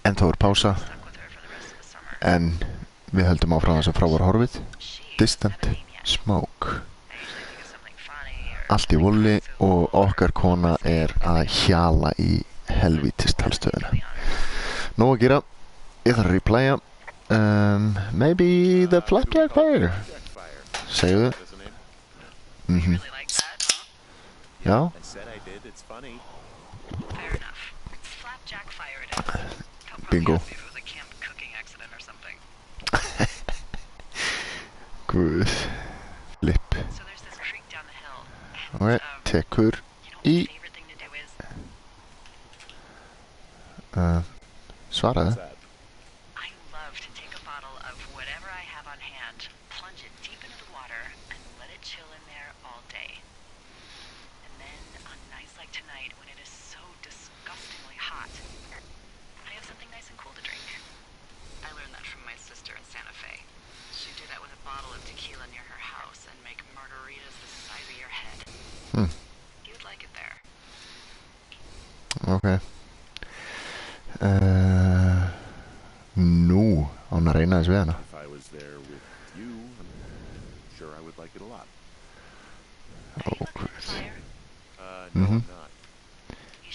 En þá pása. En við höldum áfram þess að frá var horfið. Distant Smoke. Allt í volli og okkar kona að hjala í helvítist talstöðuna. Nóg að gera. Ég þarf að replaya. Maybe the Flapjack Fire. Segðu þau. Já. Bingo. Guð. Flip. Ok, tekur í svaraðu. Ok. Nú, án að reyna þess við hana.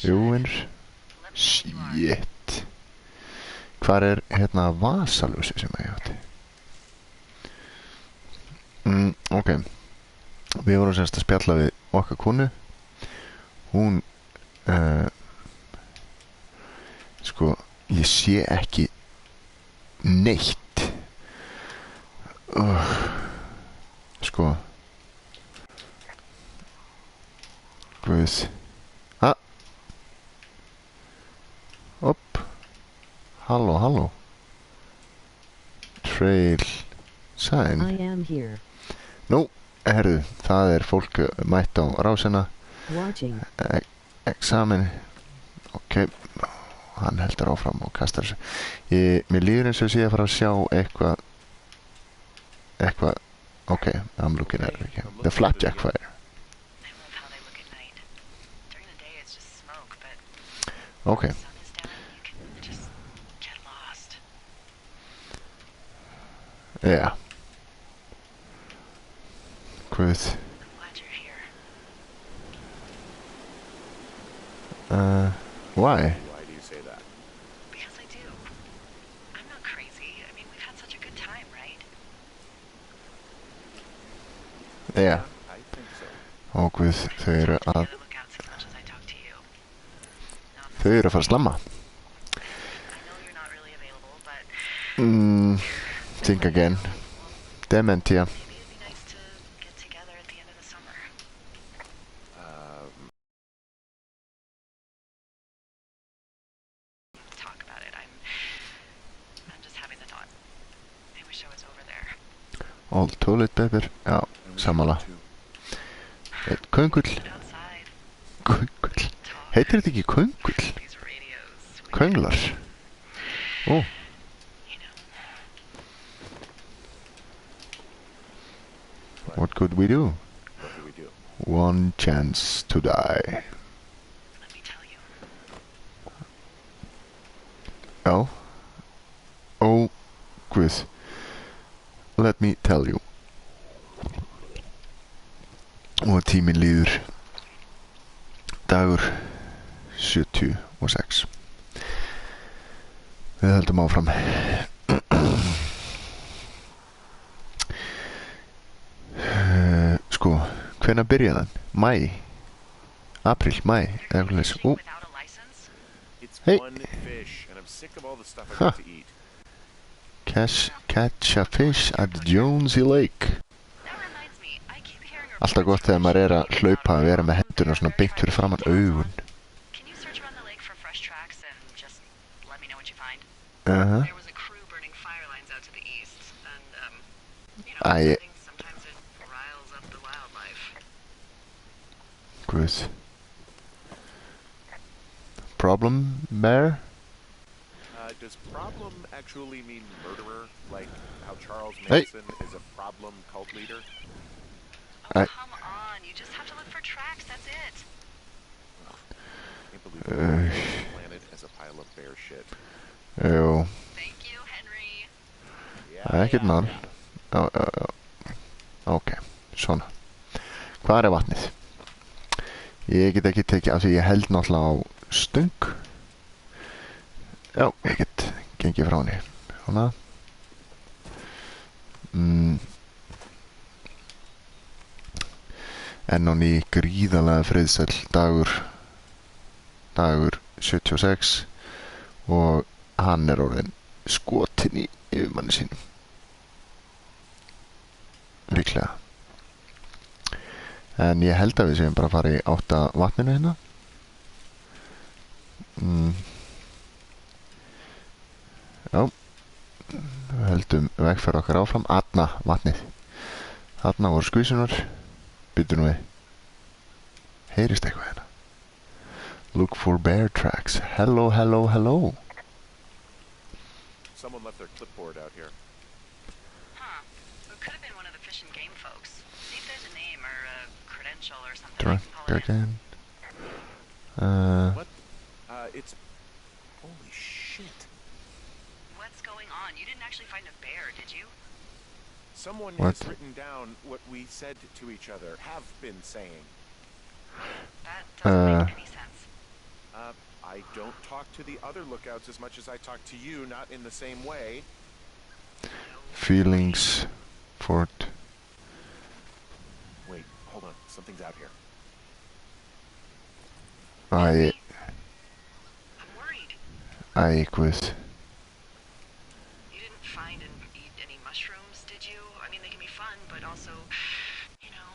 Jú, eins. Shit. Hvar hérna vasaljósi sem ég átti? Ok. Við vorum semst að spjalla við okkar konu. Hún sko, ég sé ekki neitt. Sko. Guð. Ha? Upp. Halló, halló. Trail sign. I am here. Nú, herðu, það fólk mætt á rásina. Watching. Examen. Ok. Hann heldur áfram og kastar þessu. Mér líður eins og sé að fara að sjá eitthvað. Ok, I'm looking at it again. The Flapjack Fire. Ok. Yeah. Guð. Why? Yeah. Ó guð, þau eru að fara að slamma. Think again. Dementia. All toilet paper. Já, sammála. Köngull. Köngull. Heitir þetta ekki köngull? Könglar. Ó. What could we do? One chance to die. Já. Ó, guð. Let me tell you. Og tíminn líður. Dagur 76. Við höldum áfram. Sko, hvenær byrjaði hann? Mæ? Apríl, mæ? Eða eitthvað leys. Hey! Ha! Catch a fish at Jonesy Lake. Alltaf gott þegar maður að hlaupa að vera með hendurna svona beint fyrir framan augun. Æ. Guð. Problem, Bear? Does problem actually mean murderer? Like how Charles Manson is a problem cult leader? Oh, come on. You just have to look for tracks, that's it. I can't believe the planet as a pile of bear shit. Jú, Thank you, Henry. ekkert mál. Já. Ok, svona. Hvar er vatnið? Ég get ekki tekið af því ég held náttúrulega á stöng. Já, ég get gengið frá henni. Svona. Enn á ný gríðarlega friðsæll dagur 76 og hann er orðinn skotinn í yfirmanni sínum. Líklega. En ég held að við séum bara að fara í átt að vatninu hérna. Já. Við höldum vegferð okkar áfram. Þarna, vatnið. Þarna voru skvísunar. Bíddu nú við. Heyrist eitthvað hérna. Look for bear tracks. Hello, hello, hello. Someone left their clipboard out here. Huh. It could have been one of the Fish and Game folks. See if there's a name or a credential or something. I can call it in. Again. What? It's... Holy shit. What's going on? You didn't actually find a bear, did you? Someone What? has written down what we said to each other, have been saying. That doesn't make any sense. I don't talk to the other lookouts as much as I talk to you, not in the same way. Feelings for it. Wait, hold on. Something's out here. Æ, I'm worried. guð. You didn't find and eat any mushrooms, did you? I mean, they can be fun, but also, you know,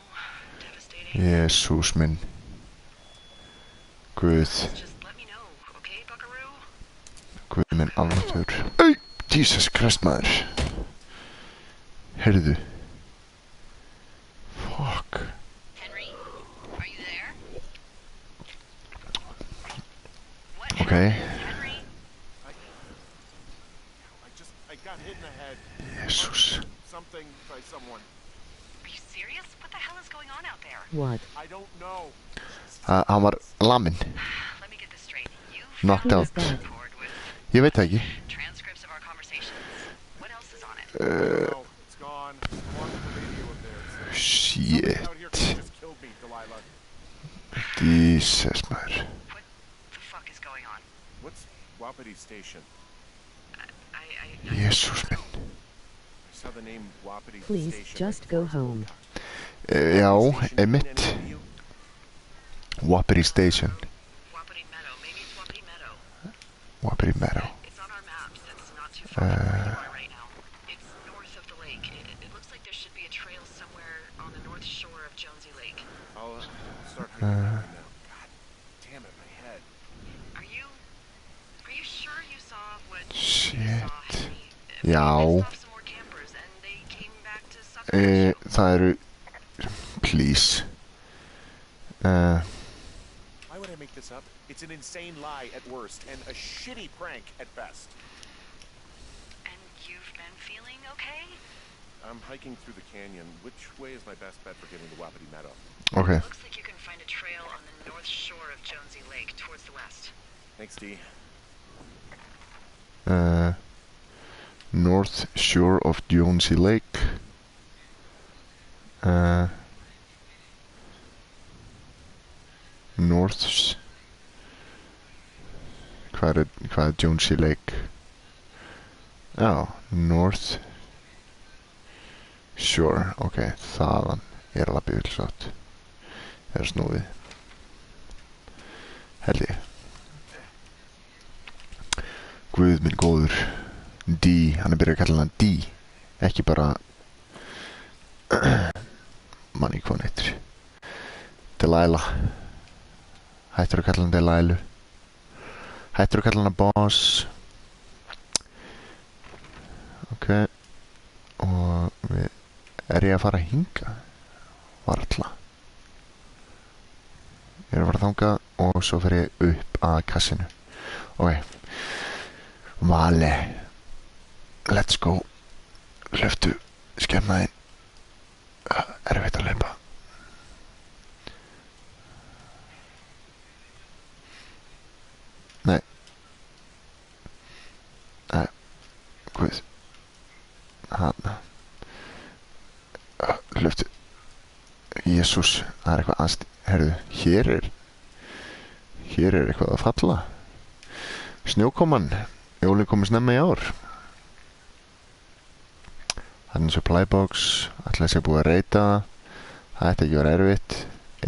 devastating. Jesús minn. Guð. Just let me know, okay, Buckaroo? Guð minn alveg. Æ, Jesus Christ maður. Heyrðu. Fuck. Henry, are you there? What? Okay. Henry? I got hit in the head. Jesús. Something by someone. Are you serious? What the hell is going on out there? What? I don't know. Hann var lamin. Let me get this straight. You Knocked Who out. is that? board with Ég veit það ekki. transcripts of our conversations. What else is on it? No, it's gone. Lost the radio of theirs. Shit. Somebody out here could have just killed me, Delilah. Jesus maður. What the fuck is going on? What's Wapiti Station? I Jesús minn. I saw the name Wapiti Please Station. just go home. Já, Station mean einmitt. anything to you? Wapiti Station. Wapiti Meadow. Maybe it's Wapiti Meadow. Wapiti Meadow. It's on our maps. It's not too far from where you are right now. It's north of the lake. It looks like there should be a trail somewhere on the north shore of Jonesy Lake. I'll start hiking around now. God damn it, my head. Are you sure you saw what you Shit. saw, Henry? Já. We pissed off some more campers and they came back to suck at you. Það eru... Please. Why would I make this up? It's an insane lie at worst and a shitty prank at best. And you've been feeling okay? I'm hiking through the canyon. Which way is my best bet for getting to Wapiti Meadow? Ok. Looks like you can find a trail on the north shore of Jonesy Lake towards the west. Thanks, D. North shore of Jonesy Lake. North. Hvað er Jonesy Lake? Já, North Shore. Ok, þaðan er að labba yfir sátt. Það er snúið. Held ég. Guð minn góður. D, hann er byrjað að kalla hann D. Ekki bara manni hvað hann heitir. Delilah. Hættur að kalla hann Delilah. Hættur að kalla hann Boss. Ok. Og er ég að fara að hinga? Varla. Ég er að fara að þanga og svo fer ég upp að kassinu. Ok. Vale. Let's go. Hlöftu skemmaðinn. Erfitt að hlaupa. Nei. Guð. Hann. Hlöftu. Jésús, það er eitthvað aðst. Herðu, hér er eitthvað að falla. Snjókoman. Jólin komið snemma í ár. Hann er supply box. Ætla þess að búið að reyta. Það ætti ekki að vera erfitt.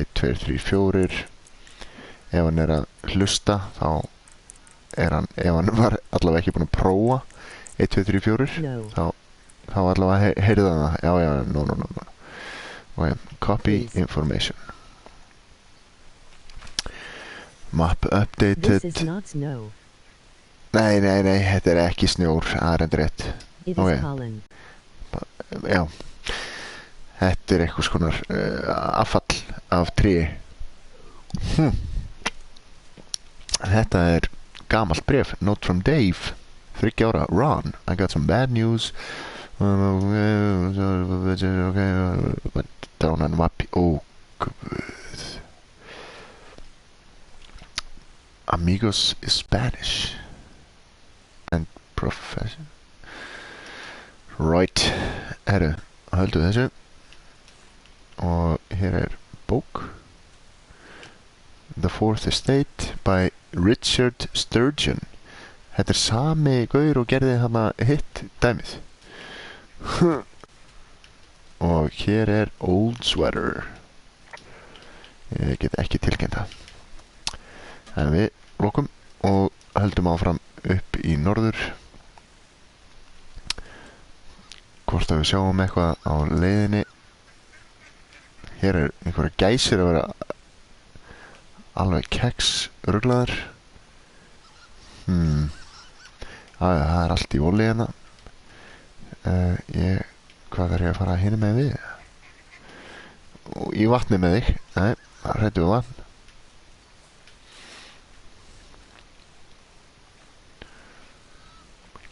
1, 2, 3, 4. Ef hann er að hlusta, þá er hann, ef hann var allavega ekki búinn að prófa 1, 2, 3, 4, No. þá allavega heyrði hann það. Já, no. Okay. Copy information. Map updated. This is not snow. Nei, þetta er ekki snjór, það er endur rétt. It Okay. is pollen. Já, þetta er eitthvað skonar affall af tré. Þetta er gamalt bref. Note from Dave, 30 ára. Ron, I got some bad news. Okay, down on Vapi. Oh, guð. Amigos is Spanish. And profession. Right. Herru, höldu þessu. Og hér er bók. The Fourth Estate by Richard Sturgeon. Þetta er sami gaur og gerði þarna hitt dæmið. Og hér er Old Sweater. Ég get ekki tilkynnt það. En við lokum og höldum áfram upp í norður. Hvort að við sjáum eitthvað á leiðinni. Hér er einhverja gæsir að vera alveg keks ruglaðar. Það er allt í voli hérna. Hvað þarf ég að fara hinum með við? Og í vatni með þig. Nei, það hrættu við vatn.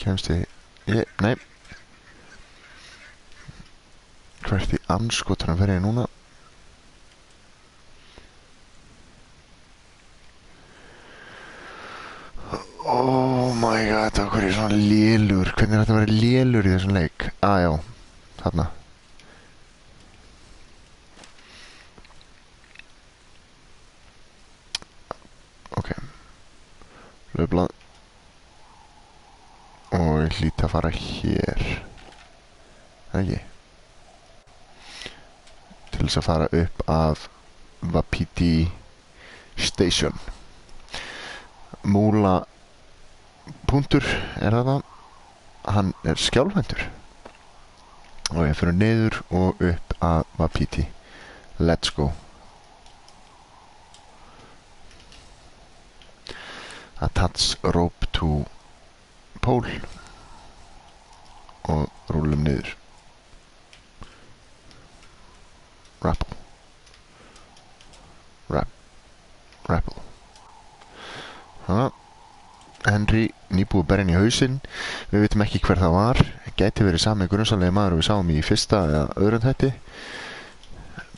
Kemst ég... Nei. Hvert í anskotanum fer ég núna? Oh my god, okkur er svona lélur. Hvernig er þetta að vera lélur í þessum leik? Já, þarna. Ok. Löfblað. Og ég hlýt að fara hér. Það ekki. Til þess að fara upp af Wapiti Station. Múla punktur er það. Hann er skjálfhendur. Og ég fyrir niður og upp að Wapiti. Let's go. Attach rope to pole. Og rúlum niður. Rappel. Rappel. Henry, nýbúið berinn í hausinn. Við vitum ekki hver það var. Gæti verið sami grunnsalegi maður og við sáum í fyrsta eða öðrum þætti.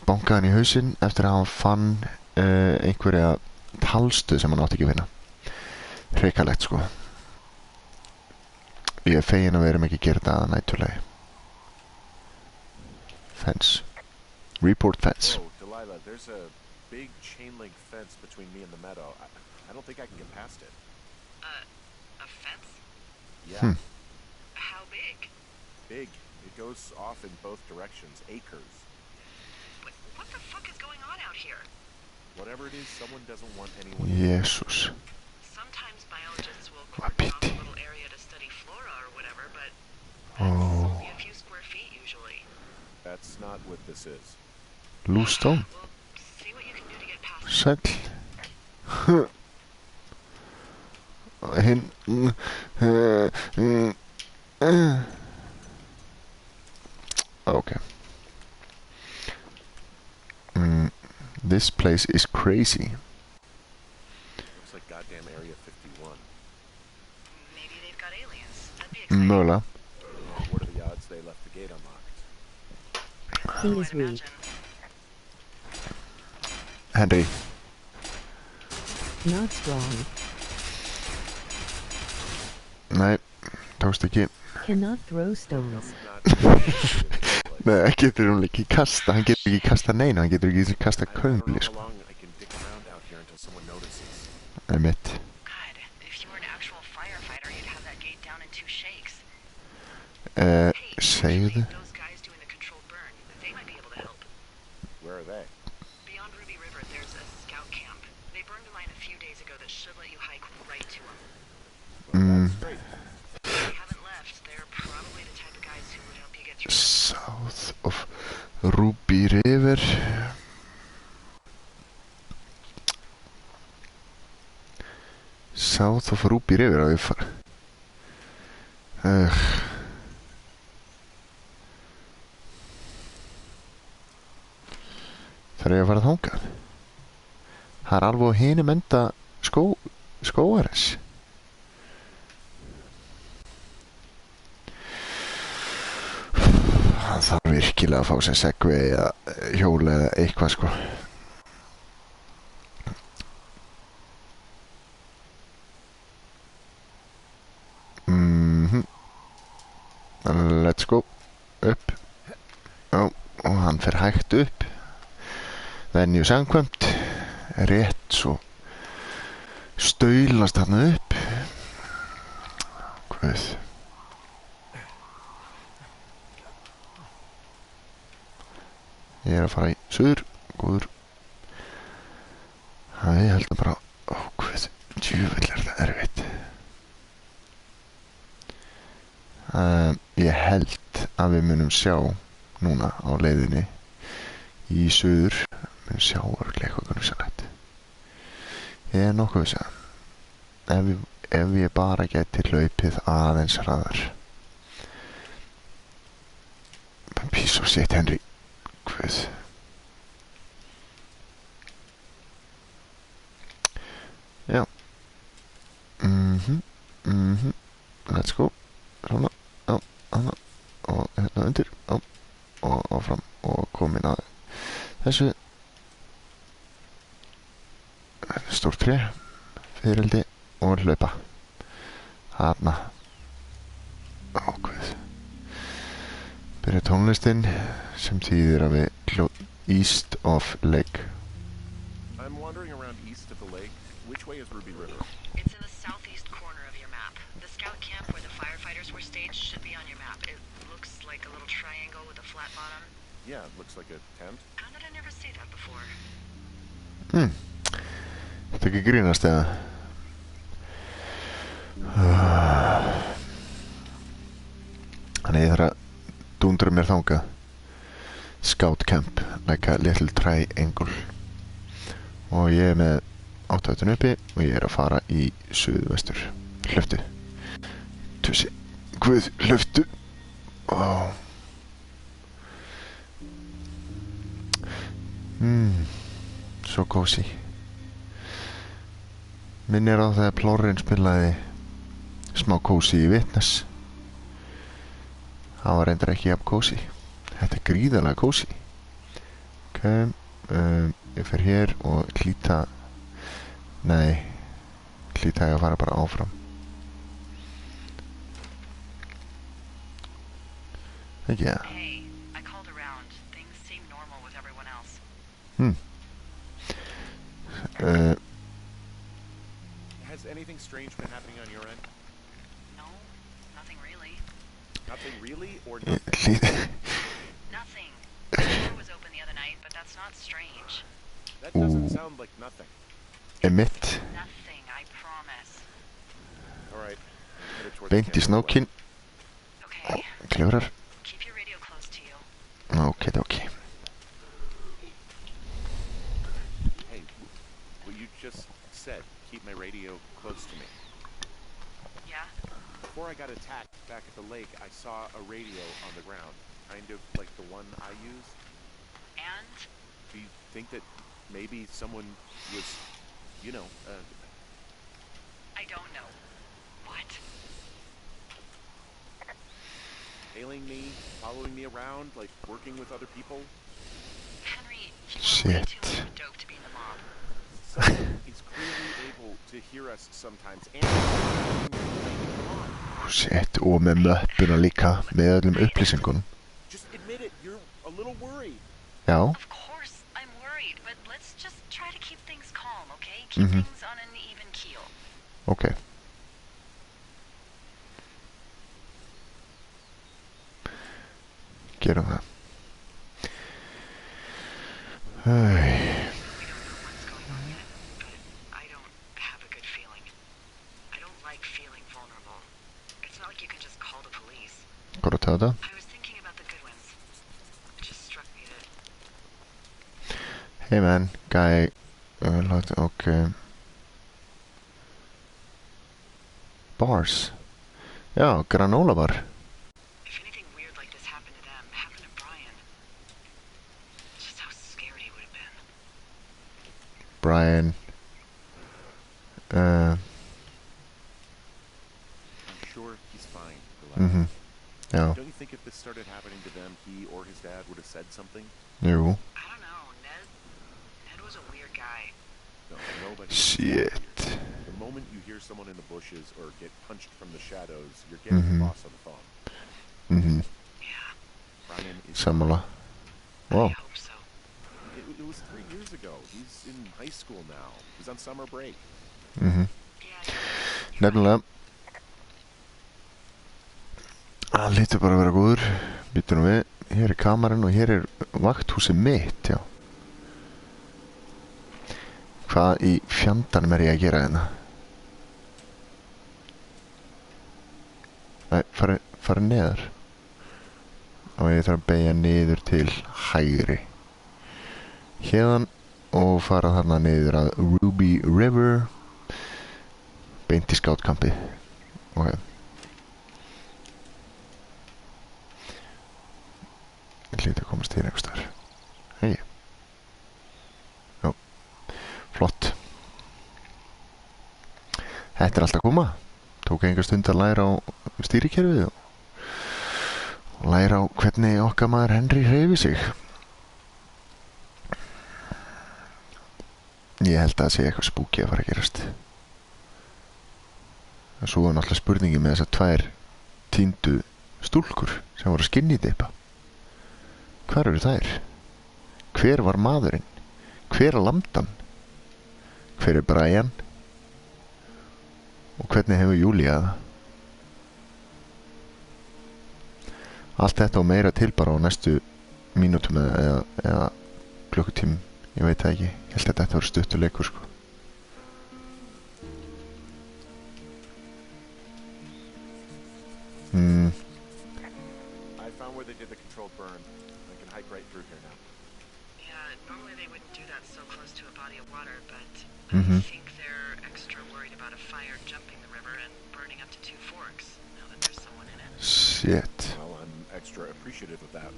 Bankaði hann í hausinn eftir að hann fann einhverja talstöð sem hann átti ekki að finna. Hrikalegt sko. Ég er fegin að við erum ekki að gera það að næturlegi. Fence. Report fence. Oh, Delilah, there's a big chain link fence between me and the meadow. I don't think I can get past it. A fence? Yeah, How big? big. It goes off in both directions, acres. What the fuck is going on out here? Whatever it is, someone doesn't want anyone. Jésús. Sometimes biologists will cordon off a Wapiti. little area to study flora or whatever, but Oh. only a few square feet usually. That's not what this is. Lústón. Well, see what you can do to get past it. Sæll. Hinn. Okay. This place is crazy. Looks like goddamn Area 51. Maybe they've got aliens. That'd be exciting. Mögulega. What are the odds they left the gate unlocked? Well, Please I'd read. imagine. Henry. Not strong. Nei. tókst ekki. Cannot throw stones. Nei, það getur hún ekki kasta. Hann getur ekki kasta neina. Hann getur ekki kasta köngli, sko. Einmitt. God, if you were an actual firefighter, you'd have that gate down in 2 shakes. Segðu. Those guys doing the controlled burn, they might be able to help. Where are they? Beyond Ruby River, there's a scout camp. They burned a mine a few days ago that should let you hike right to them. That's great. They haven't left. They're probably the type of guys who would help you get through. South of Ruby River. South of Ruby River, að ég fara. Þarf ég að fara þangað? Það er alveg á hinum enda skógarins. Það þarf virkilega að fá sér segway eða hjóla eða eitthvað, sko. Let's go. Upp. Já, og hann fer hægt upp. Venju samkvæmt. Rétt svo staulast hann upp. Guð. Ég að fara í suður. Góður. Það ég held að bara... Ó, guð. Djúvill það erfitt. Ég held að við munum sjá núna á leiðinni í suður. Munum sjá örgulega eitthvað grunnsanlegt. Ég er nokkuð viss að ef ég bara geti hlaupið aðeins hraðar. Piece of shit, Henry. Guð. Já. Let's go. Svona. Já, hana. Og hérna undir. Já. Og áfram. Og komin að þessu. Stórt tré. Fyrireldi. Og hlaupa. Þarna. Ó, guð. Byrja tónlistin sem þýðir að við east of lake. I'm wandering around east of the lake. Which way is Ruby River? It's in the southeast corner of your map. The scout camp where the firefighters were staged should be on your map. It looks like a little triangle with a flat bottom. Yeah, it looks like a tent. How did I never see that before? Þetta ekki grínast eða? Þannig ég þarf að dúndra mér þangað. Scout camp, like a little triangle. Og ég er með 8 uppi og ég er að fara í suðvestur. Hlöftu. Tussi. Guð, hlöftu. Ó. Svo cozy. Minnir á þegar Plorrin spilaði smá cozy í Witness. Það var reyndar ekki jafn cozy. Þetta er gríðarlega cozy. Ok, ég fer hér og hlýta. Nei, hlýta ég að fara bara áfram. Ekki það. Hey, I called around. Things seem normal with everyone else. Has anything strange been happening on your end? No, nothing really. Nothing really, or nothing? Nothing. The door was open the other night, but that's not strange. That doesn't sound like nothing. Emitt. Nothing, I promise. All right. Headed towards Beint í the camp. snákinn. Okay, Klifrar. keep your radio close to you. Ok. Hey, what you just said, keep my radio close to me. Yeah? Before I got attacked back at the lake, I saw a radio on the ground, kind of like the one I used. And? Do you think that maybe someone was, you know, I don't know. What? tailing me, following me around, like working with other people? Henry, you are way too Shit. much of a dope to be in the mob. Someone is clearly able to hear us sometimes, and come on. shit, og með möppuna líka, með öllum upplýsingunum. Just admit it. You're a little worried. Já, Of course, I'm worried, but let's just try to keep things calm, okay? Keep things on an even keel. ok. Gerum það. Æ, We don't know what's going on yet, but I don't have a good feeling. I don't like feeling vulnerable. It's not like you can just call the police. hvað er að taða? I was thinking about the Goodwins. It just struck me that Hey man, guy, ok. Bars. Já, granola bar. if anything weird like this happened to them, happened to Brian, just how scary it would have been. Brian. I'm sure he's fine. Relax. Já, Don't you think if this started happening to them, he or his dad would have said something? jú. I don't know. Ned was a weird guy. No, nobody. Shit. The moment you hear someone in the bushes or get punched from the shadows, you're getting the boss on the phone. Yeah, Brian is. Sammála. I Wow. hope so. It was 3 years ago. He's in high school now. He's on summer break. Yeah, Nefnilega. Það lítur bara að vera góður. Býtum nú við. Hér er kamarinn og hér er vakthúsið mitt, já. Hvað í fjandanum er ég að gera hérna? Nei, fara neðar. Og ég þarf að beygja niður til hægri. Hérðan og fara þarna niður að Ruby River. Beint í skáttkampið. Ok. Ég hlýt að komast hér einhvers staðar. Hei. Já. Flott. Þetta er allt að koma. Tók einhver stund að læra á stýrikerfið og læra á hvernig okkar maður Henry hreyfi sig. Ég held að það sé eitthvað spooky að fara að gerast. Og svo er náttúrulega spurningi með þessar 2 týndu stúlkur sem voru að skinnidippa. Hvar eru þær? Hver var maðurinn? Hver lamdi hann? Hver er Brian? Og hvernig hefur Júlía það? Allt þetta og meira til bara á næstu mínútum eða klukkutímum. Ég veit það ekki. Ég held að þetta var stuttur leikur, sko. I found where they did the controlled burn. I can hike right through here now. Yeah, normally they wouldn't do that so close to a body of water, but Mhm. I think they're extra worried about a fire jumping the river and burning up to 2 forks, now that there's someone in it. Shit. Well, I'm extra appreciative of that.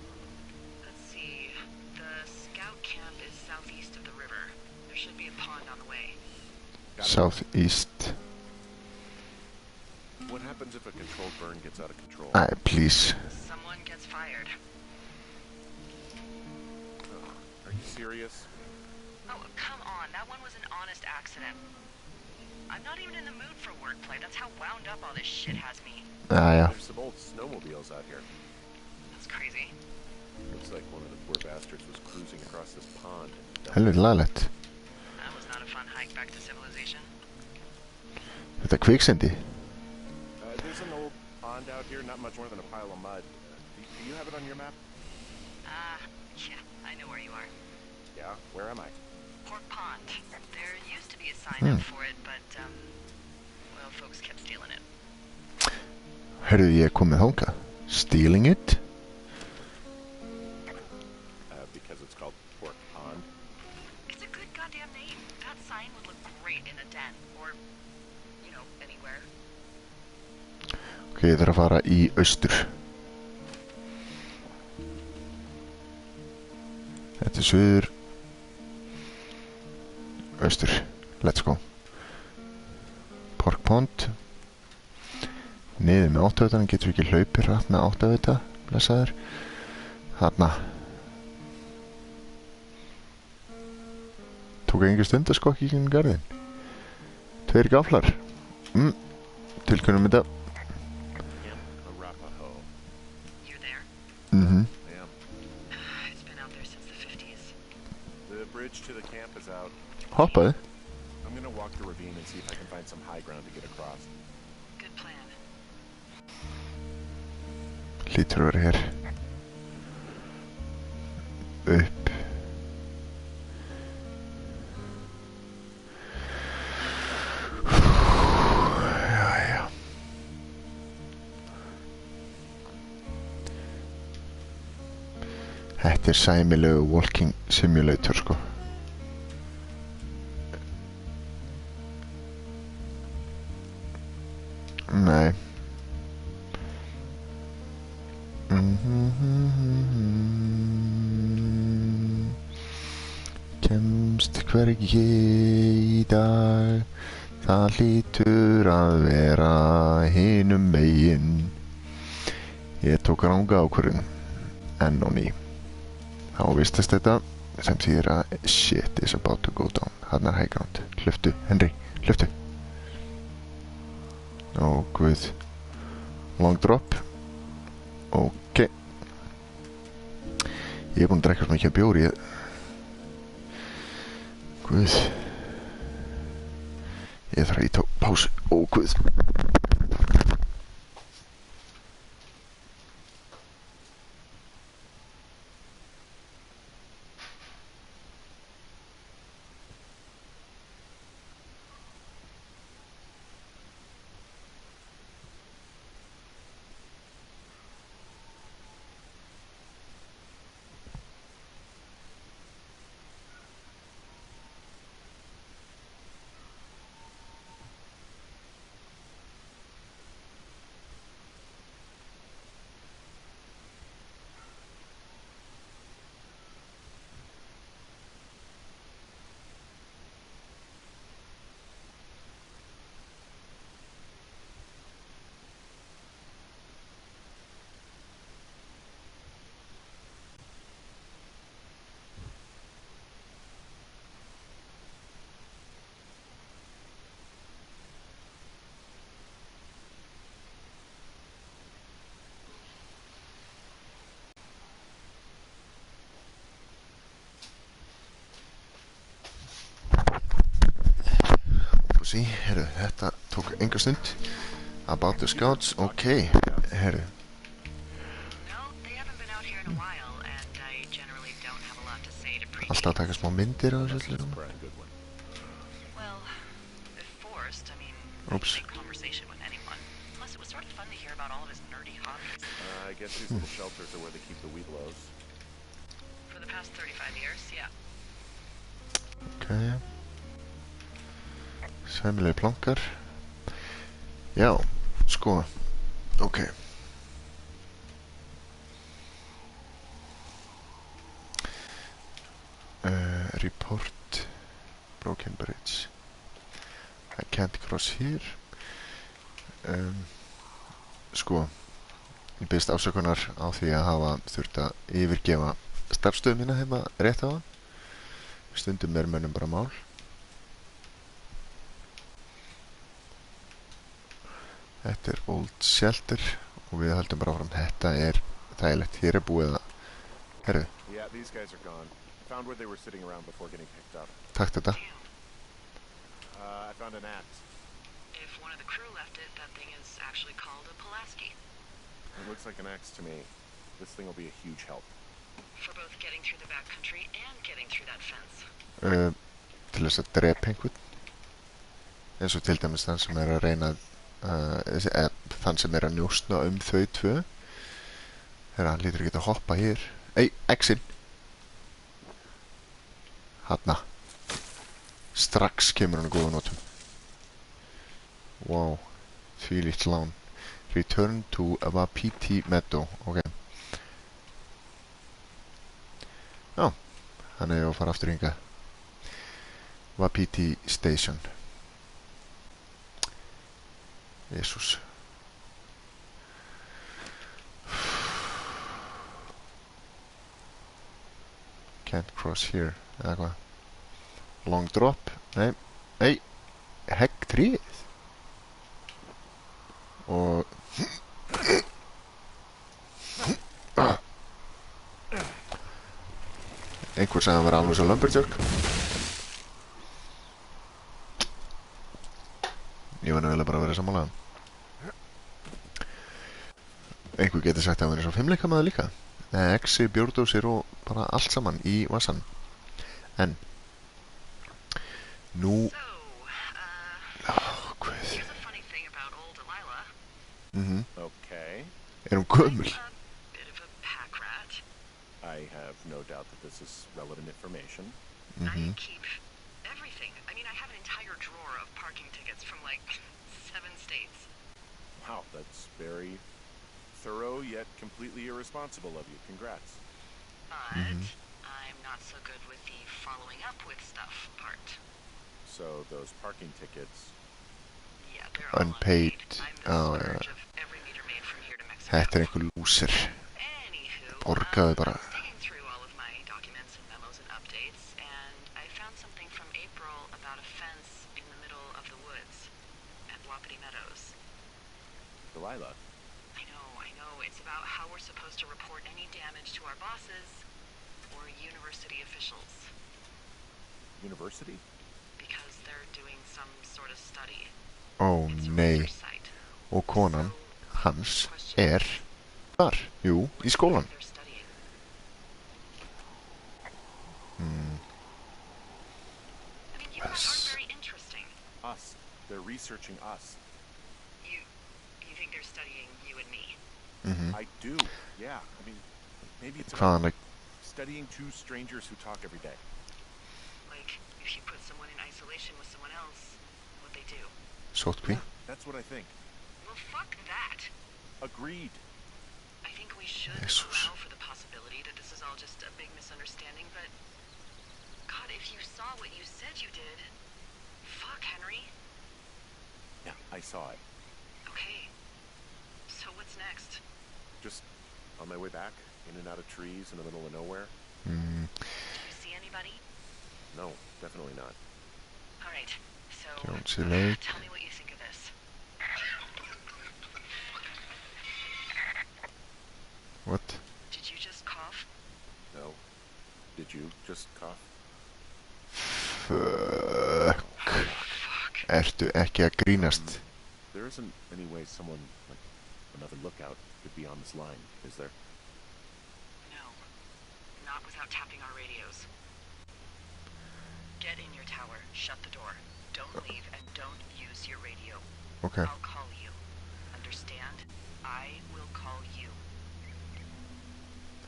Let's see. The scout camp is southeast of the river. There should be a pond on the way. Got it. Southeast. What happens if a controlled burn gets out of control? Æ, please. Someone gets fired. Are you serious? Oh, come on. That one was an honest accident. I'm not even in the mood for wordplay. That's how wound up all this shit has me. Æja. There's some old snowmobiles out here. That's crazy. Looks like one of the poor bastards was cruising across this pond. Helviti lagilegt. That was not a fun hike back to civilization. Þetta er kviksyndi. There's an old pond out here, not much more than a pile of mud. Do you have it on your map? Yeah, I know where you are. Yeah, where am I? Pork Pond. There used to be a sign up for it, but, well, folks kept stealing it. Heyrðu, ég er komið þangað. Stealing it? Because it's called Pork Pond. It's a good goddamn name. That sign would look great in a den, or, anywhere. Ok, ég þarf að fara í austur. Þetta er suður. Austur. Let's go. Pork Pond. Niður með 8-veitan, getur ekki hlaupið rætt með 8-veita. Blessaður. Þarna. Tók enga stund að skokka í kringum garðinn. 2 gaflar. Tilkunnum þetta. bridge to the camp is out. Hoppaðu. I'm gonna walk the ravine and see if I can find some high ground to get across. Good plan. Lítur að vera hér. Upp. Jæja. Þetta sæmilegu walking simulator sko. Nei. Kemst hvergi í dag, það hlýtur að vera hinum megin. Ég tók ranga ákvörðun, enn og ný. Þá vistast þetta sem þýðir að shit is about to go down. Þarna high ground. Hlöftu, Henry, hlöftu. Ó, guð. Long drop. Ok. Ég búinn að drekka svo mikið bjór, Guð. Ég þarf að íta á pásu. Ó, guð. Sí, herru, þetta tók enga stund. About the scouts, ok, herru. No, they haven't been out here in a while, and I generally don't have a lot to say to pre. Alltaf að taka smá myndir á þessu That's öllu. a pretty good one. Well, if forced, I mean, Oops. I can make conversation with anyone. Plus, it was sort of fun to hear about all of his nerdy hobbies. I guess these little shelters are where they keep the Weeblos. For the past 35 years, yeah. Ok. Sæmilegu plankar. Já, sko. Ok. Report broken bridge. I can't cross here. Sko. Ég biðst afsökunar á því að hafa þurft að yfirgefa starfstöðu mína heima rétt á það. Stundum er mönnum bara mál. Þetta er Old Shelter og við höldum bara áfram. Þetta er þægilegt. Hér er búið að... Herru, Yeah, these guys are gone. I found where they were sitting around before getting picked up. takk þetta. I found an axe. If one of the crew left it, that thing is actually called a Pulaski. It looks like an axe to me. This thing will be a huge help. For both getting through the backcountry and getting through that fence. Til þess að drepa einhvern. Eins og til dæmis þann sem er að reyna þann sem er að njósna þau tvö. Þegar hann lítur ekki að hoppa hér. Ei, X-in. Hanna. Strax kemur hann að góða notum. Wow. Þvílíkt lán. Return to Wapiti Meadow. Ok. Já. Hann er að fara aftur hingað. Wapiti Station. Jesus. Can't cross here. Eða hvað? Long drop. Nei. Nei. Hegg tríð. Og... Einhver sagði að vera alveg svo lumberjack. Ég var nefnilega bara að vera sammála. Einhver getur sagt að hann er svo fimmleikamaður líka. Exi, bjórdósir og bara allt saman í vassan. En nú... Guð. Here's a funny thing about old Delilah. Okay. Er hún gömul? A bit of a pack rat. I have no doubt that this is relevant information. I keep everything. I mean, I have an entire drawer of parking tickets from like 7 states. Wow, that's very thorough yet completely irresponsible of you. Congrats. But I'm not so good with the following up with stuff part. So those parking tickets... Yeah, they're all Unpaid. I'm the splurge of every meter maid from here to Mexico. Þetta er einhver lúser. Anywho, Borgaði bara. I was digging through all of my documents and memos and updates, and I found something from April about a fence in the middle of the woods at Wapiti Meadows. Delilah. I know. It's about how we're supposed to report any damage to our bosses or university officials. University? Because they're doing some sort of study. Ó It's a nei. research site. Og konan So, hans question. er þar. Jú, í skólan. They're studying. I mean, you guys aren't very interesting. Us. They're researching us. You think they're studying you and me? I do. Yeah. I mean, maybe it's Hvaðan like, studying two strangers who talk every day. Like, if you put someone in isolation with someone else, what they do. sótkví? That's what I think. Well, fuck that. Agreed. I think we should Jesus. allow for the possibility that this is all just a big misunderstanding, but... God, if you saw what you said you did... Fuck, Henry. Yeah, I saw it. Okay. So what's next? Just on my way back, in and out of trees in the middle of nowhere. Did you see anybody? No, definitely not. All right. So, Don't see late. tell me what you think of this. What? Did you just cough? No. Did you just cough? Fuck. Fuck. Ertu ekki að grínast? There isn't any way someone, like another lookout, could be on this line, is there? No. Not without tapping our radios. Get in your tower. Shut the door. Don't leave and don't use your radio. Ok. I'll call you. Understand? I will call you.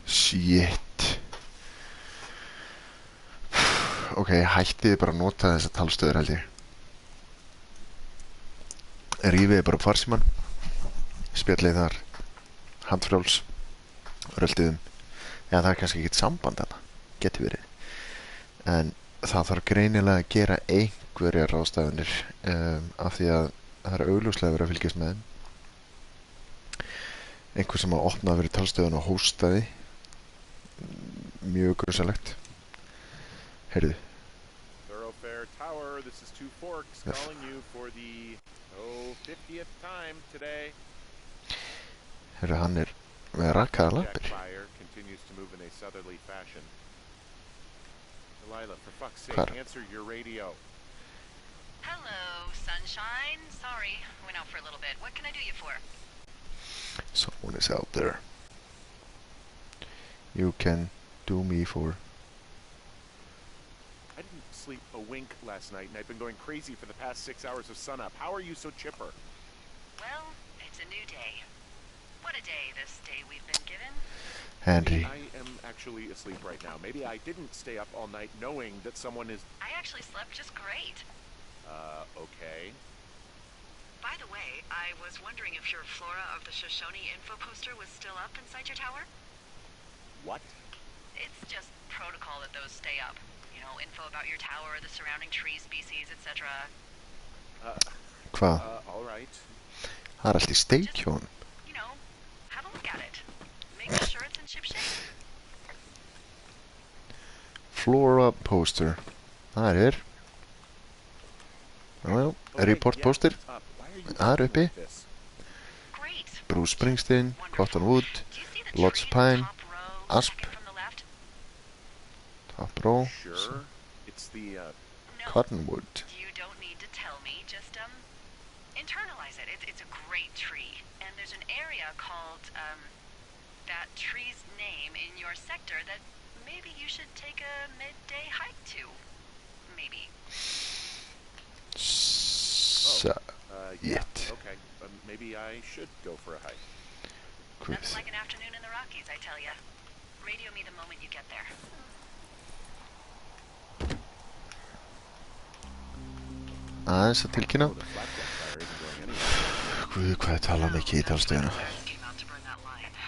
Shit. Ok, hættið bara að nota þessa talstöður held ég. Rífið bara upp farsímann. Spjallið þar. Handfrjáls. Röldiðum. Já, það er kannski ekkert samband hana. Geti verið. En það þarf greinilega að gera einhverjar ráðstafanir af því að það er augljóslega verið að fylgjast með þeim. Einhver sem að opna fyrir talstöðun og hóstaði. Mjög grunsamlegt. Heyrðu. Thoroughfare Tower, this is Two Forks calling you for the 50th time today. Heyrðu, hann er með rakaðar lappir. Jackfire continues to move in a southerly fashion. Delilah, for fuck's sake, Hvar? answer your radio. Hello, sunshine. Sorry, went out for a little bit. What can I do you for? Someone is out there. You can do me for... I didn't sleep a wink last night, and I've been going crazy for the past 6 hours of sunup. How are you so chipper? Well, it's a new day. What a day, this day we've been given. Henry. I am actually asleep right now. Maybe I didn't stay up all night knowing that someone is... I actually slept just great. Okay. By the way, I was wondering if your Flora of the Shoshone info poster was still up inside your tower? What? It's just protocol that those stay up. You know, info about your tower, the surrounding tree species, etc. Hvað? All right. Það er allt í steik hjá honum. You know, have a look at it. Make sure it's in ship shape. Flora poster. Það er hér. Jájá, report poster. It's up. Why are you Það er uppi. doing this? Great. Bruce Springsteen, Wonderful. Cottonwood, Do you see the Lots tree of in the Pine, top row, Asp. second from the left? After all, Sure. It's the, No, cottonwood. you don't need to tell me. Just, internalize it. It's a great tree. And there's an area called, that tree's name in your sector that maybe you should take a midday hike to. Maybe. So, yeah, Yet. okay. Maybe I should go for a hike. guð. Nothing like an afternoon in the Rockies, I tell ya. Radio me the moment you get there. Aðeins að tilkynna. Oh, the flapjack fire isn't going anywhere. Guð, hvað ég tala mikið í talstöðuna. Came out to burn that line.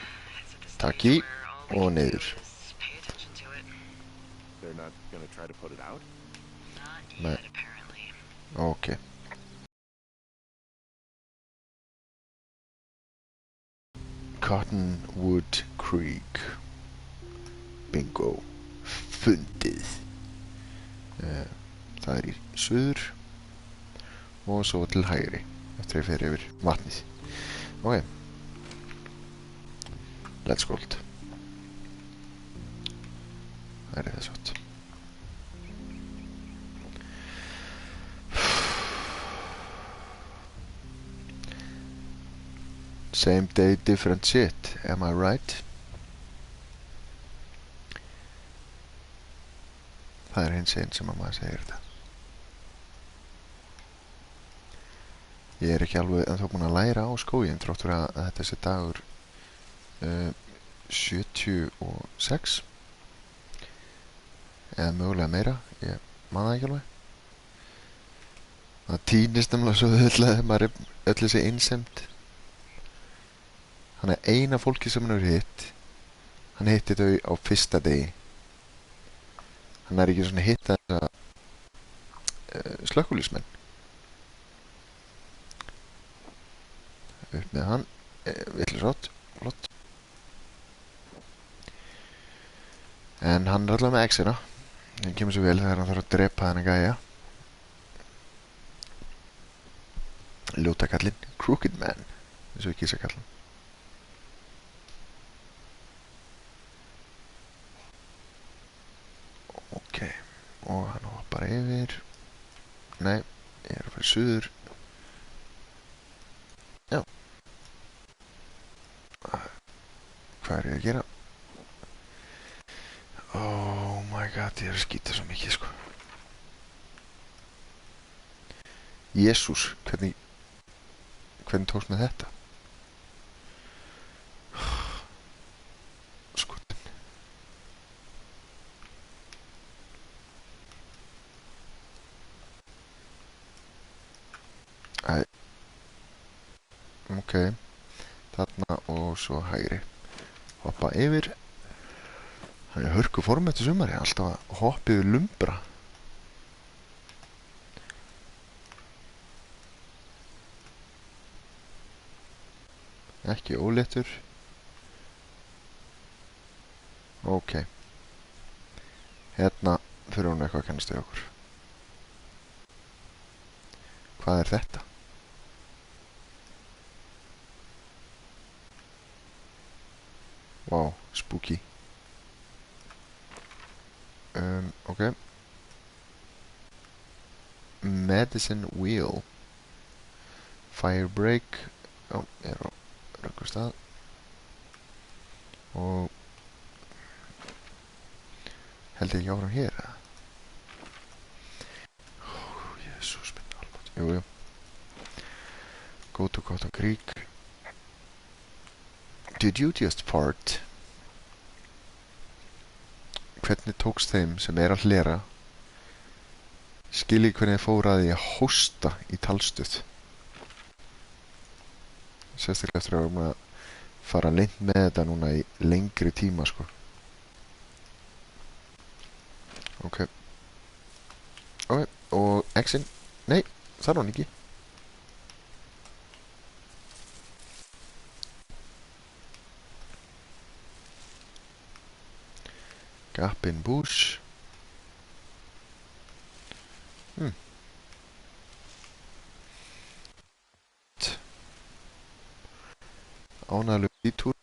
It's at the Takk stage í where all og we can do niður. is pay attention to it. They're not gonna try to put it out? Not Nej. yet, apparently. Ok. Cottonwood Creek. Bingo. Fundið. Það er í suður og svo til hægri eftir að ég fer yfir vatnið. Ok. Let's go. Það er þess átt. Same day, different shit. Am I right? Það er hins einn sem að maður segir þetta. Ég er ekki alveg ennþá búinn að læra á skóginn þrátt fyrir að þetta sé dagur 76 eða mögulega meira, ég man það ekki alveg. Það týnist nefnilega svo auðvitað þegar maður er öll þessi einsemd. Hann er eina fólki sem hann hefur hitt. Hann hitti þau á fyrsta degi. Hann er ekki svona hitt þessa slökkviliðsmenn. Upp með hann, villisrátt, flott. En hann er allavega með exina. Það kemur svo vel þegar hann þarf að drepa þennan gæja. Ljóta kallinn, Crooked Man, eins og við kýsa kalla hann. Ok, og hann hoppar yfir. Nei, ég er að fara suður. Já. Hvað er ég að gera? Oh my god, ég er að skýta svo mikið, sko. Jesús, hvernig tókst með þetta? Skotin. Æ. Ok. Þarna og svo hægri. Hoppa yfir. Það er hörku form eftir sumari. Alltaf að hoppa yfir lumbra. Ekki óléttur. Ok. Hérna fyrir hún eitthvað að kannast við okkur. Hvað er þetta? Wow, spooky. Ok. Medicine wheel. Fire break. Ó, ég er á röngu stað. Og held ég ekki áfram hér, eða? Jesús minn almátt. Jú. Go to Cotton Creek. Did you just fart? Hvernig tókst þeim sem er að hlera skilji hvernig þeir fóru að því að hósta í talstöð? Sérstaklega eftir að vera að fara leynt með þetta núna í lengri tíma, sko. Ok. Ok, og X-in. Nei, það er hann ekki. Gap in bush. Ánægður dítúr.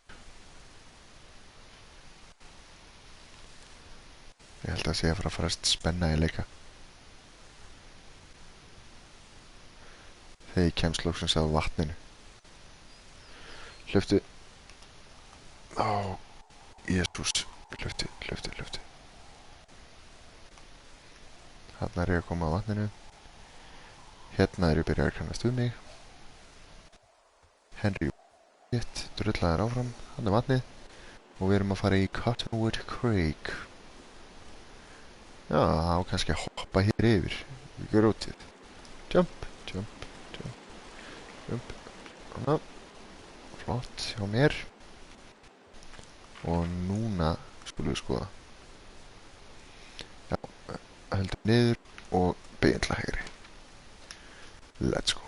Ég held að að sé að fara að farast spenna í leika. Þegar ég kemst loksins að vatninu. Hlöftu. Ó, Jesús. Hlöftu. Þarna er ég að koma að vatninu. Hérna er ég byrjað að kannast við mig. Henry drullaðir áfram. Hann er vatnið. Og við erum að fara í Cottonwood Creek. Já, það á kannski að hoppa hér yfir. Í grótið. Jump. Svona. Flott hjá mér. Og núna skulum við skoða. Já, höldum niður og beygjum til hægri. Let's go.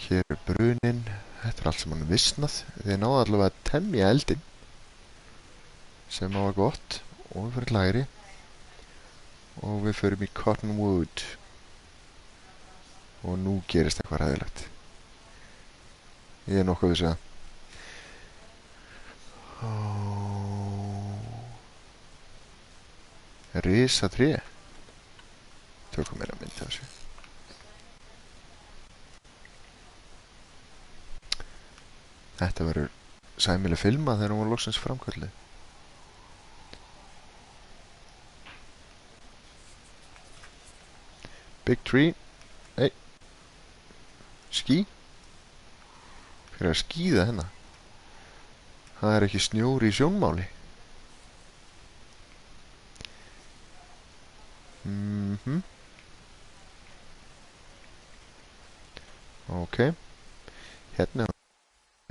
Hér er brunin. Þetta er allt sem hann visnað. Þið náðu allavega að temja eldinn. Sem á að gott. Og við fyrir til hægri. Og við förum í Cottonwood. Og nú gerist eitthvað ræðilegt. Ég er nokkuð vissi það. Risa tré. Tökum mér að mynda þessu. Þetta verður sæmileg filma þegar hún var loksins framkvöldið. Big tree. Hey. Skí. Hver er að skíða hérna? Það er ekki snjór í sjónmáli. Ok. Hérna er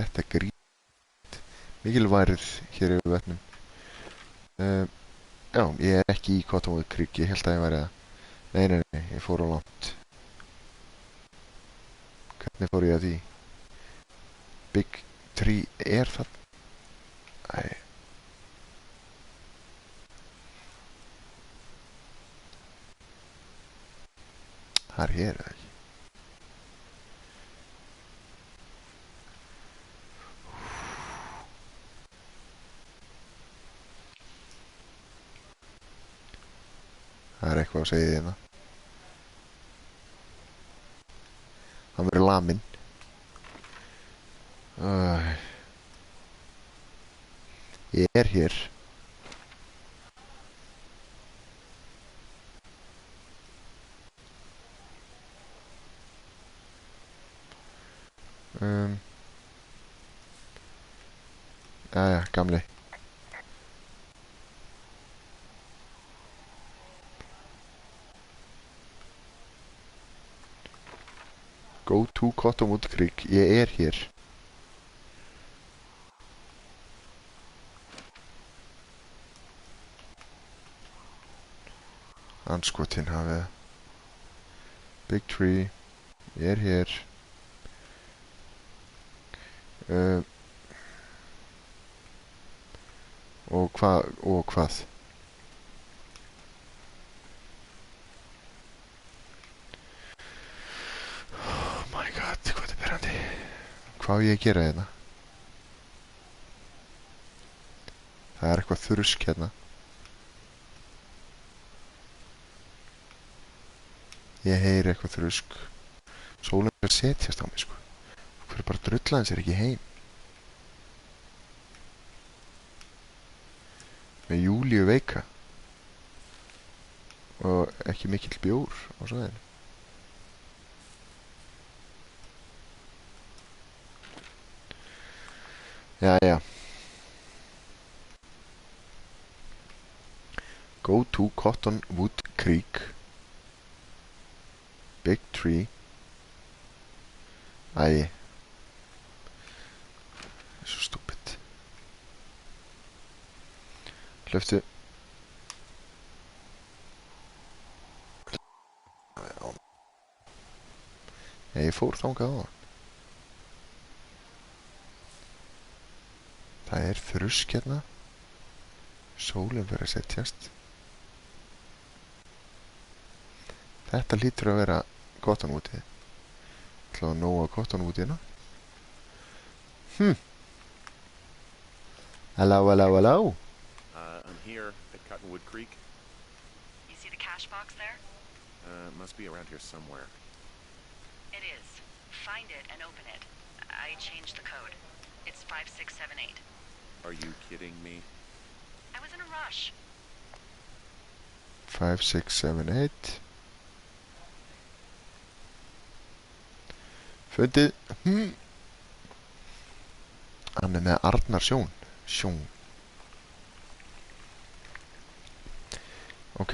þetta grít. Mikilværið hér yfir vötnum. Já, ég er ekki í Cottonwood Creek. Ég held að ég væri það. Nei, ég fór á langt. Hvernig fór ég að því? Big tree er það? Æ. Það er hér, eða ekki? Það er eitthvað að segja því hérna. Hann verður laminn. Ég er hér. Jæja, gamli. Go to Cottonwood Creek. Ég er hér. Anskotin hafið. Big tree. Ég er hér. Og hvað? Oh my god, hvað er berandi? Hvað á ég að gera hérna? Það er eitthvað þrusk hérna. Ég heyri eitthvað þrusk. Sólinn er að setjast á mig, sko. Hver bara drullaðan sér ekki heim? Með Júlíu veika. Og ekki mikill bjór á svæðinu. Jæja. Go to Cottonwood Creek. Big tree. Æ. Svo stúpid. Hlöftu. Ég fór þangað á það. Það er þrusk hérna. Sólinn verður að setjast. Þetta lítur að vera Cottonwoodið. Ég ætla að nóga Cottonwoodina. Halló. here at Cottonwood Creek. You see the cash box there? It must be around here somewhere. It is. Find it and open it. I changed the code. It's 5678. Are you kidding me? I was in a rush. 5, 6, 7, 8. Fundið. Hann með Arnar Sjón. Ok.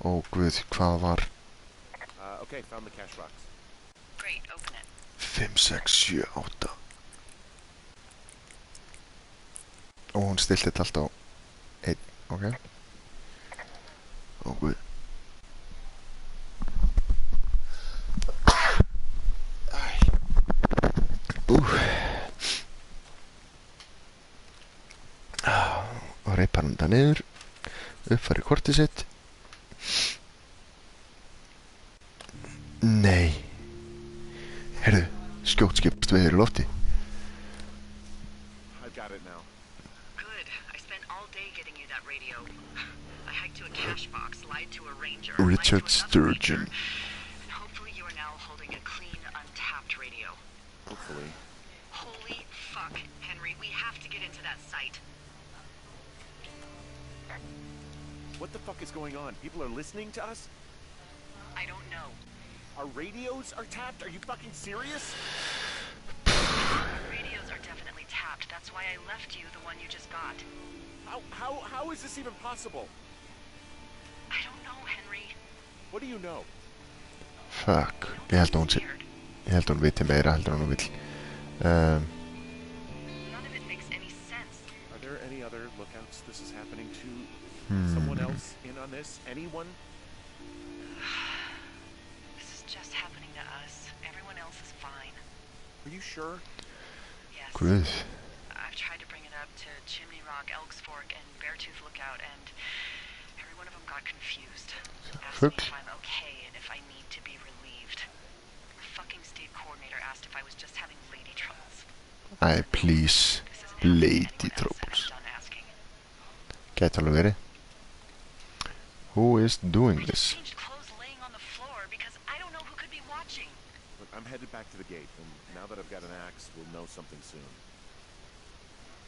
Ó guð, hvað var? Okay, found the cash box. Great, open it. 5, 6, 7, 8. Og hún stilti þetta allt á 1, ok. Ó guð. Og reipar hann það niður. Uppfæri kortið sitt. Nei. Heyrðu, skjótt skipst við í lofti. I've got it now. Good. I spent all day getting you that radio. I hiked to a cash box, lied to a ranger, Richard lied to another Sturgeon. ranger, and hopefully you are now holding a clean, untapped radio. Hopefully. Holy fuck, Henry, we have to get into that site. What the fuck is going on? People are listening to us? I don't know. Our radios are tapped? Are you fucking serious? Radios are definitely tapped. That's why I left you the one you just got. How is this even possible? I don't know, Henry. What do you know? Fuck. Ég held að hún viti meira heldur en hún vill. None of it makes any sense. Are there any other lookouts this is happening to? Someone else in on this? Anyone? This is just happening to us. Everyone else is fine. Are you sure? Yes. Guð. I've tried to bring it up to Chimney Rock, Elks Fork, and Beartooth Lookout, and every one of them got confused. Asked me if I'm okay and if I need to be relieved. The fucking state coordinator asked if I was just having lady troubles. Æ, please. This isn't happening to Lady anyone else, and troubles. I'm done asking. Gæti alveg verið. Who is doing I just this? changed clothes laying on the floor because I don't know who could be watching. Look, I'm headed back to the gate, and now that I've got an axe, we'll know something soon.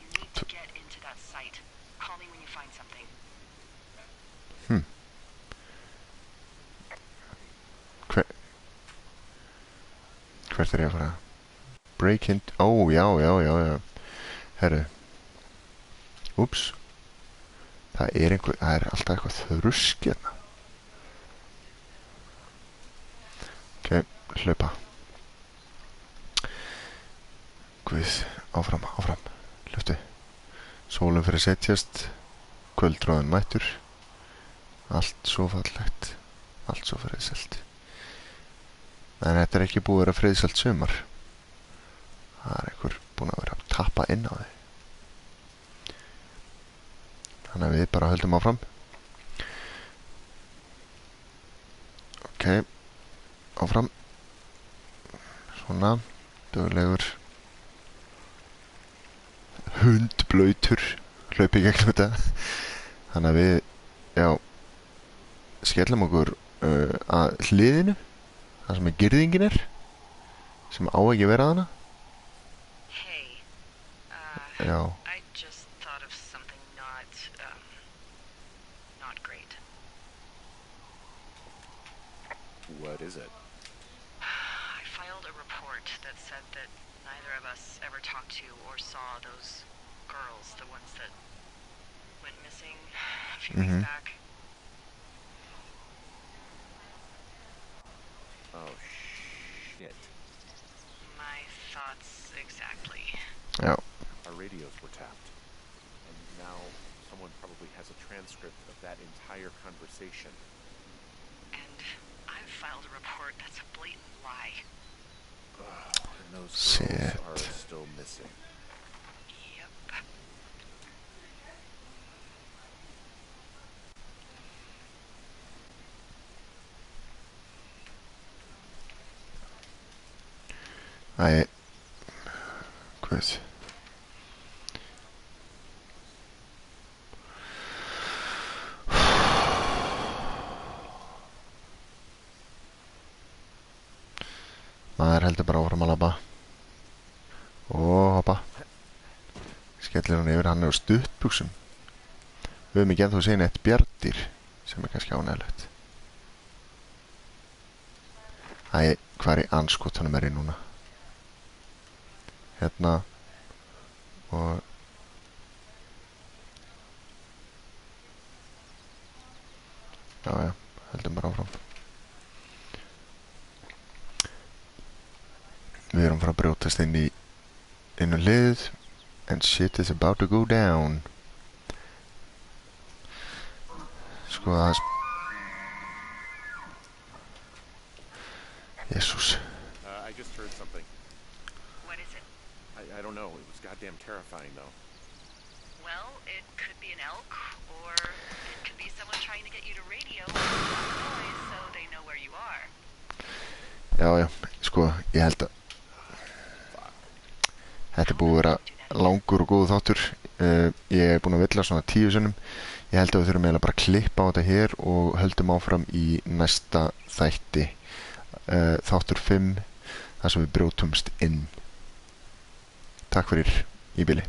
You need to get into that site. Call me when you find something. Hvert er ég að fara? Break in... Ó, já. Herru. Úps. Það er alltaf eitthvað þrusk hérna. Ok, hlaupa. Guð, áfram. Hlöftu. Sólum fyrir að setjast. Kvöldróðan mættur. Allt svo fallegt. Allt svo friðsælt. En þetta er ekki búið að vera friðsælt sumar. Það er einhver búinn að vera að tappa inn á þig. Þannig að við bara höldum áfram. Ok, áfram. Svona, duglegur. Hundblautur. Hlaupi gegnum þetta. Þannig að við, já, skellum okkur að hliðinu. Það sem girðingin er. Sem á ekki að vera þarna. Hey, Já. I just thought of something not great. What is it? I filed a report that said that neither of us ever talked to or saw those girls, the ones that went missing a few weeks back. Oh, shit. My thoughts exactly. Já. Our radios were tapped. And now someone probably has a transcript of that entire conversation. And I've filed a report that's a blatant lie. And those Shit. girls are still missing. Yep. Æ. Guð. heldur bara áfram að labba og hoppa. Skellir hann yfir, hann er á stuttbuxum. Við höfum ekki ennþá séð neitt bjarndýr sem er kannski ánægilegt. Æ, hvar í anskotanum er ég núna? Hérna og já, heldum bara áfram. Við erum frá að brjótast inn á hlið and shit is about to go down. Sko það Jesus. I just heard something. What is it? I don't know. It was goddamn terrifying, though. Well, it could be an elk, or it could be someone trying to get you to radio noise so they know where you are. Já, sko, ég held að þetta er búið að vera langur og góð þáttur. Ég er búinn að villa svona 10 sinnum. Ég held að við þurfum eiginlega bara að klippa á þetta hér og höldum áfram í næsta þætti. Þáttur 5, þar sem við brjótumst inn. Takk fyrir í bili.